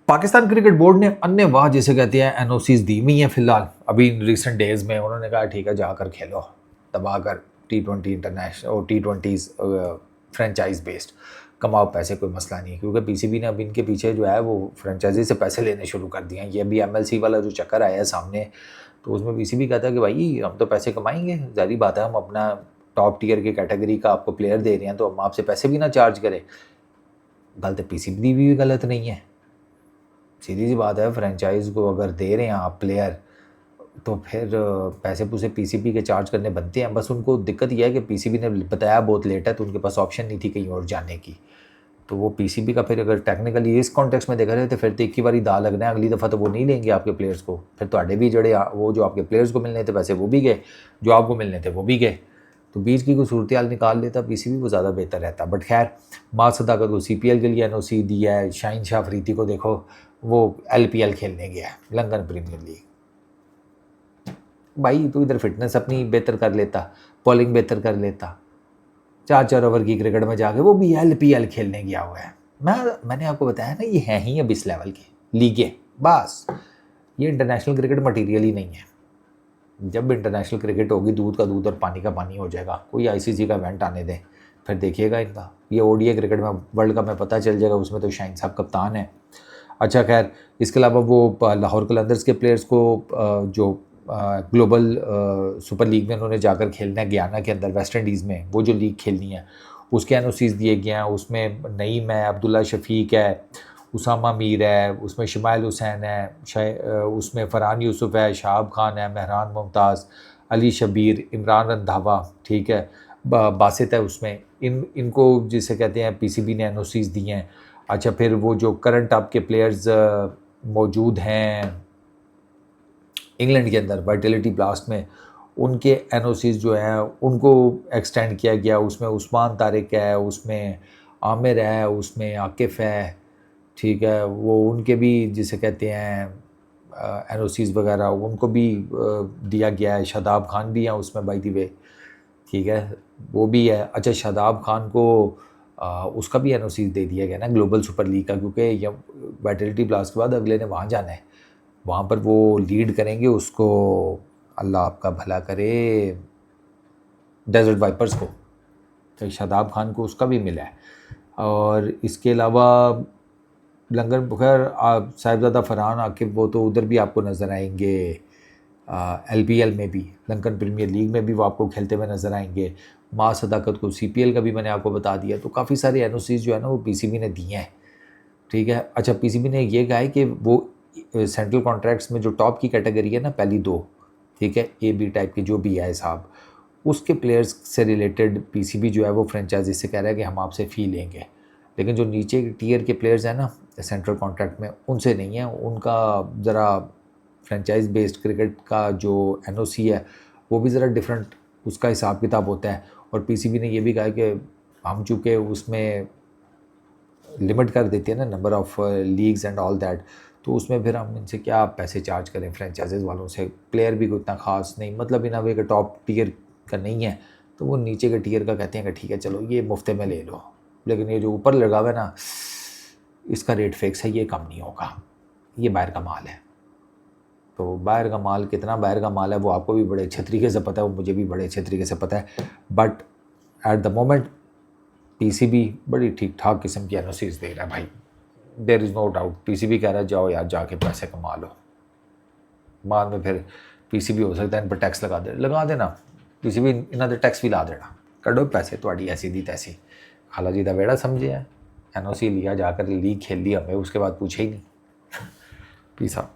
Pakistan cricket board ने अन्य वाह जिसे कहते हैं एनओसीज दी हुई हैं फिलहाल अभी रिसेंट डेज में। उन्होंने कहा ठीक है जाकर खेलो दबा कर T20 इंटरनेशनल और T20s फ्रेंचाइज बेस्ड कमाओ पैसे, कोई मसला नहीं है। क्योंकि पीसीबी ने अब इनके पीछे जो है वो फ्रेंचाइजी से पैसे लेने शुरू कर दिए हैं। ये भी एमएलसी वाला जो चक्कर आया है सामने, तो उसमें पीसीबी कहता है कि भाई हम तो पैसे कमाएंगे, जारी बात है हम अपना टॉप टियर की कैटेगरी का आपको प्लेयर दे रहे हैं तो हम आपसे पैसे भी ना चार्ज करें। गलत पीसीबी भी गलत नहीं है, सीधी सी बात है। फ्रेंचाइज को अगर दे रहे हैं आप प्लेयर तो फिर पैसे पूसे पीसीबी के चार्ज करने बनते हैं। बस उनको दिक्कत यह है कि पीसीबी ने बताया बहुत लेट है तो उनके पास ऑप्शन नहीं थी कहीं और जाने की। तो वो पीसीबी का फिर अगर टेक्निकली इस कॉन्टेक्स्ट में देखा जाए तो फिर तो एक ही बारी दा लगना है, अगली दफ़ा तो वो नहीं लेंगे आपके प्लेयर्स को। फिर तो भी जड़े वो जो आपके प्लेयर्स को मिलने थे पैसे वो भी गए, जो आपको मिलने थे वो भी गए। तो बीच की कोई सूरत हाल निकाल लेता पीसीबी वो ज़्यादा बेहतर रहता। बट खैर माँ सदाकत को सीपीएल के लिए एनओसी दिया है। शाहीन शाह अफरीदी को देखो वो एलपीएल खेलने गया है, लंदन प्रीमियर लीग। भाई तो इधर फिटनेस अपनी बेहतर कर लेता, बॉलिंग बेहतर कर लेता, 4 ओवर की क्रिकेट में जाके वो भी एलपीएल खेलने गया हुआ है। मैंने आपको बताया ना ये है ही अब इस लेवल की लीगें, बस ये इंटरनेशनल क्रिकेट मटीरियल ही नहीं है। जब इंटरनेशनल क्रिकेट होगी दूध का दूध और पानी का पानी हो जाएगा। कोई आईसीसी का इवेंट आने दें फिर देखिएगा इनका। ये ओडीआई क्रिकेट में वर्ल्ड कप में पता चल जाएगा, उसमें तो शाहीन साहब कप्तान है। अच्छा खैर इसके अलावा वो लाहौर कलंदर्स के प्लेयर्स को जो ग्लोबल सुपर लीग में उन्होंने जाकर खेलना है गयाना के अंदर, वेस्ट इंडीज़ में वो जो लीग खेलनी है उसके एनओसीज दिए गए हैं। उसमें नईम है, अब्दुल्ला शफीक है, उसामा मीर है, उसमें शमाइल हुसैन है, उसमें फ़रहान यूसुफ है, शाहब खान है, मेहरान मुमताज़, अली शबीर, इमरान रंधावा, ठीक है, बासित है उसमें। इनको जिसे कहते हैं पीसीबी ने एनओसीज दिए हैं। अच्छा फिर वो जो करंट आपके प्लेयर्स मौजूद हैं इंग्लैंड के अंदर वाइटलिटी ब्लास्ट में, उनके एनओसीज जो हैं उनको एक्सटेंड किया गया। उसमें उस्मान तारिक है, उसमें आमिर है, उसमें आकिफ़ है, ठीक है, वो उनके भी जिसे कहते हैं एनओसीज वगैरह उनको भी दिया गया है। शादाब खान भी हैं उसमें बाय द वे, ठीक है, वो भी है। अच्छा शादाब खान को उसका भी एनओसीज दे दिया गया ना ग्लोबल सुपर लीग का, क्योंकि वाइटलिटी ब्लास्ट के बाद अगले ने वहाँ जाना है, वहाँ पर वो लीड करेंगे उसको, अल्लाह आपका भला करे, डेजर्ट वाइपर्स को। तो शादाब खान को उसका भी मिला है। और इसके अलावा लंगर खैर साहिबजादा फरहान आकिब वो तो उधर भी आपको नज़र आएंगे, एलपीएल में भी, लंकन प्रीमियर लीग में भी वो आपको खेलते हुए नज़र आएंगे। माँ सदाकत को सीपीएल का भी मैंने आपको बता दिया। तो काफ़ी सारे एनओसीज जो है ना वो पीसीबी ने दिए हैं, ठीक है। अच्छा पीसीबी ने ये कहा है कि वो सेंट्रल कॉन्ट्रैक्ट्स में जो टॉप की कैटेगरी है ना पहली 2, ठीक है, ए बी टाइप की जो भी है साहब, उसके प्लेयर्स से रिलेटेड पीसीबी जो है वो फ्रेंचाइजी से कह रहा है कि हम आपसे फ़ी लेंगे। लेकिन जो नीचे टीयर के प्लेयर्स हैं ना सेंट्रल कॉन्ट्रैक्ट में, उनसे नहीं है। उनका ज़रा फ्रेंचाइज बेस्ड क्रिकेट का जो एनओसी है वो भी ज़रा डिफरेंट उसका हिसाब किताब होता है। और पीसीबी ने ये भी कहा कि हम चूँकि उसमें लिमिट कर देती है ना number of leagues and all that, तो उसमें फिर हम इनसे क्या पैसे चार्ज करें फ्रेंचाइजीज़ वालों से। प्लेयर भी कोई इतना ख़ास नहीं, मतलब इन वे का टॉप टियर का नहीं है, तो वो नीचे के टियर का कहते हैं कि ठीक है चलो ये मुफ्त में ले लो। लेकिन ये जो ऊपर लगा हुआ है ना इसका रेट फिक्स है, ये कम नहीं होगा, ये बाहर का माल है। तो बाहर का माल कितना बाहर का माल है वो आपको भी बड़े अच्छे तरीके से पता है, वो मुझे भी बड़े अच्छे तरीके से पता है। But at the moment PCB बड़ी ठीक ठाक किस्म की एनओसीज दे रहा है भाई, there is no doubt. PCB कह रहा है जाओ यार जाके पैसे कमा लो। बाद में फिर पीसीबी हो सकता है इन पर टैक्स लगा देना, पीसीबी इन्होंने टैक्स भी ला देना, कड़ो पैसे थोड़ी ऐसी दी तैसी। खाला जी का वेड़ा समझे है, एनओसी लिया जाकर लीग खेल ली हमें, उसके बाद पूछे ही नहीं। पीसा।